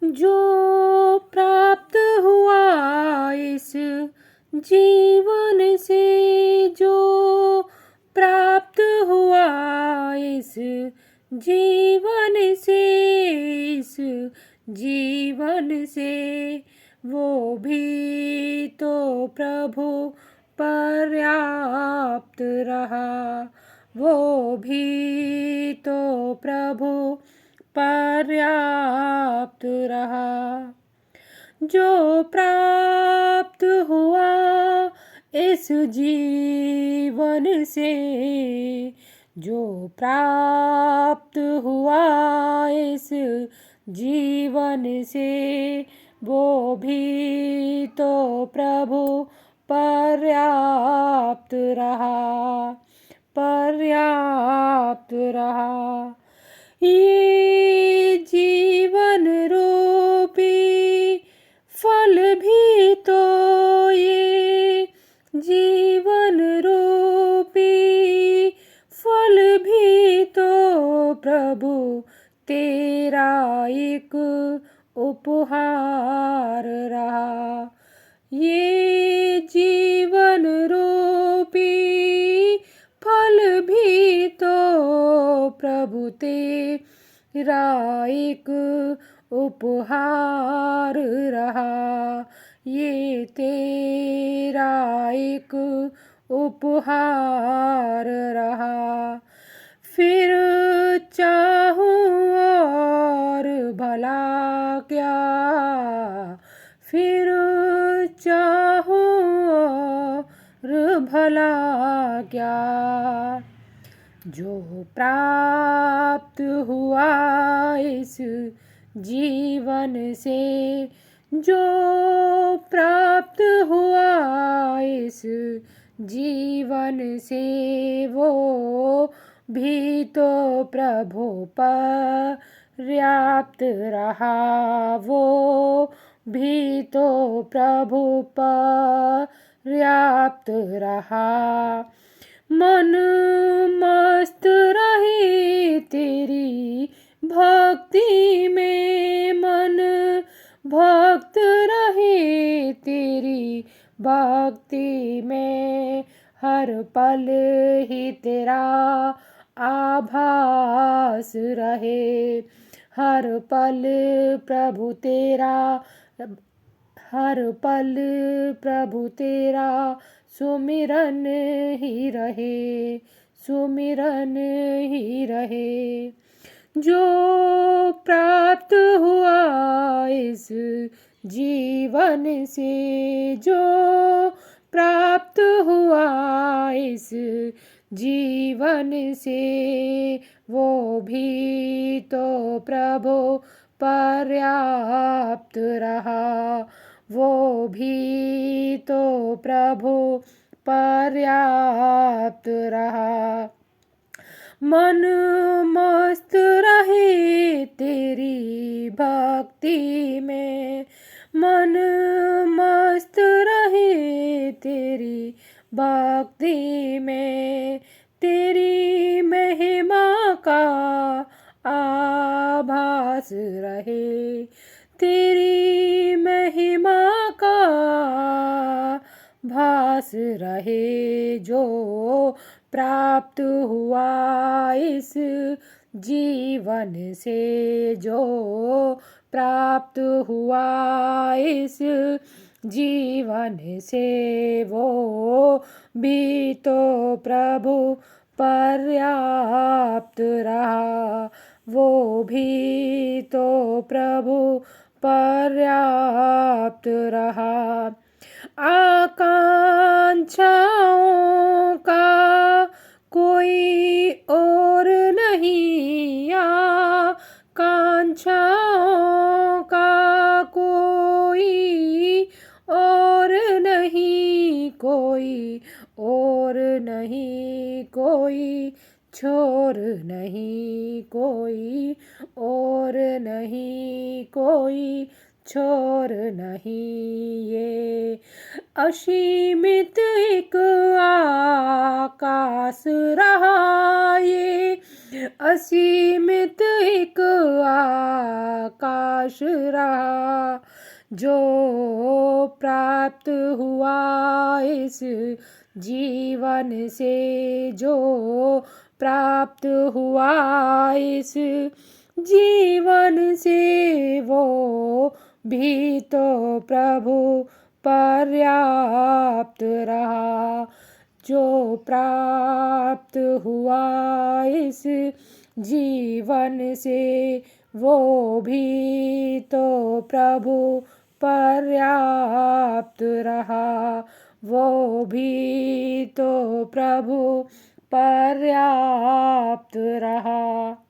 जो प्राप्त हुआ इस जीवन से, जो प्राप्त हुआ इस जीवन से, इस जीवन से, वो भी तो प्रभु पर्याप्त रहा, वो भी तो प्रभु पर्याप्त रहा। जो प्राप्त हुआ इस जीवन से, जो प्राप्त हुआ इस जीवन से, वो भी तो प्रभु पर्याप्त रहा, पर्याप्त रहा। ये जीवन रूपी फल भी तो, ये जीवन रूपी फल भी तो प्रभु तेरा एक उपहार रहा। ये जीवन रूपी फल भी तो प्रभु तेरा एक उपहार रहा, ये तेरा एक उपहार रहा। फिर चाहूं और भला क्या, फिर चाहूं और भला क्या, जो प्राप्त हुआ इस जीवन से, जो प्राप्त हुआ इस जीवन से, वो भी तो प्रभु पर्याप्त रहा, वो भी तो प्रभु पर्याप्त रहा। मन मस्त रहे तेरी भक्ति में, मन भक्त रहे तेरी भक्ति में, हर पल ही तेरा आभास रहे, हर पल प्रभु तेरा, हर पल प्रभु तेरा सुमिरन ही रहे, सुमिरन ही रहे। जो प्राप्त हुआ इस जीवन से, जो प्राप्त हुआ इस जीवन से, वो भी तो प्रभु पर्याप्त रहा, वो भी तो प्रभु पर्याप्त रहा। मन मस्त रहे तेरी भक्ति में, मन मस्त रहे तेरी भक्ति में, तेरी महिमा का आभास रहे, तेरी महिमा का भास रहे। जो प्राप्त हुआ इस जीवन से, जो प्राप्त हुआ इस जीवन से, वो भी तो प्रभु पर्याप्त रहा, वो भी तो प्रभु पर्याप्त रहा। आकांक्षाओं का कोई और नहीं, आकांक्षाओं का कोई और नहीं, कोई और नहीं, कोई छोर नहीं, कोई और नहीं, कोई छोर नहीं। ये असीमित एक आकाश रहा, ये असीमित एक आकाश पास रहा। जो प्राप्त हुआ इस जीवन से, जो प्राप्त हुआ इस जीवन से, वो भी तो प्रभु पर्याप्त रहा। जो प्राप्त हुआ इस जीवन से, वो भी तो प्रभु पर्याप्त रहा। वो भी तो प्रभु पर्याप्त रहा।